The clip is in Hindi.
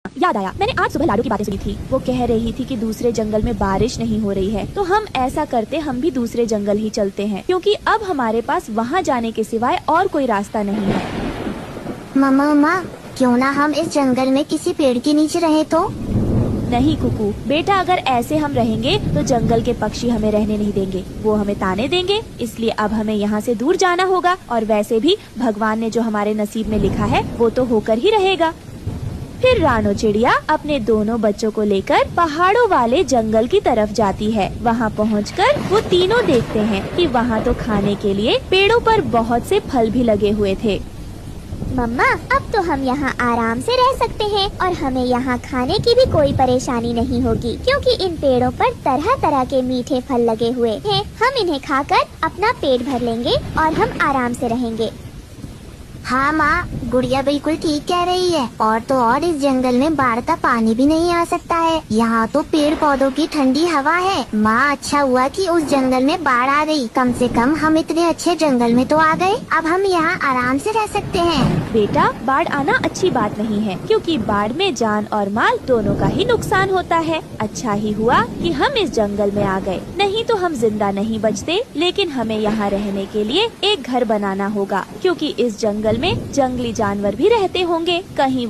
याद आया, मैंने आज सुबह लाडू की बातें सुनी थी। वो कह रही थी कि दूसरे जंगल में बारिश नहीं हो रही है, तो हम ऐसा करते, हम भी दूसरे जंगल ही चलते हैं, क्योंकि अब हमारे पास वहाँ जाने के सिवाय और कोई रास्ता नहीं है। मम्मा, क्यों ना हम इस जंगल में किसी पेड़ के नीचे रहे तो? नहीं कुकू बेटा, अगर ऐसे हम रहेंगे तो जंगल के पक्षी हमें रहने नहीं देंगे, वो हमें ताने देंगे। इसलिए अब हमें यहाँ से दूर जाना होगा, और वैसे भी भगवान ने जो हमारे नसीब में लिखा है वो तो होकर ही रहेगा। फिर रानो चिड़िया अपने दोनों बच्चों को लेकर पहाड़ों वाले जंगल की तरफ जाती है। वहाँ पहुँचकर वो तीनों देखते हैं कि वहाँ तो खाने के लिए पेड़ों पर बहुत से फल भी लगे हुए थे। मम्मा, अब तो हम यहाँ आराम से रह सकते हैं और हमें यहाँ खाने की भी कोई परेशानी नहीं होगी, क्योंकि इन पेड़ों पर तरह तरह के मीठे फल लगे हुए हैं। हम इन्हें खाकर अपना पेट भर लेंगे और हम आराम से रहेंगे। हाँ माँ, गुड़िया बिल्कुल ठीक कह रही है। और तो और इस जंगल में बाढ़ का पानी भी नहीं आ सकता है। यहाँ तो पेड़ पौधों की ठंडी हवा है। माँ, अच्छा हुआ कि उस जंगल में बाढ़ आ गई। कम से कम हम इतने अच्छे जंगल में तो आ गए। अब हम यहाँ आराम से रह सकते हैं। बेटा, बाढ़ आना अच्छी बात नहीं है, क्योंकि बाढ़ में जान और माल दोनों का ही नुकसान होता है। अच्छा ही हुआ कि हम इस जंगल में आ गए, नहीं तो हम जिंदा नहीं बचते। लेकिन हमें यहाँ रहने के लिए एक घर बनाना होगा, क्योंकि इस जंगल में जंगली जानवर भी रहते होंगे। कहीं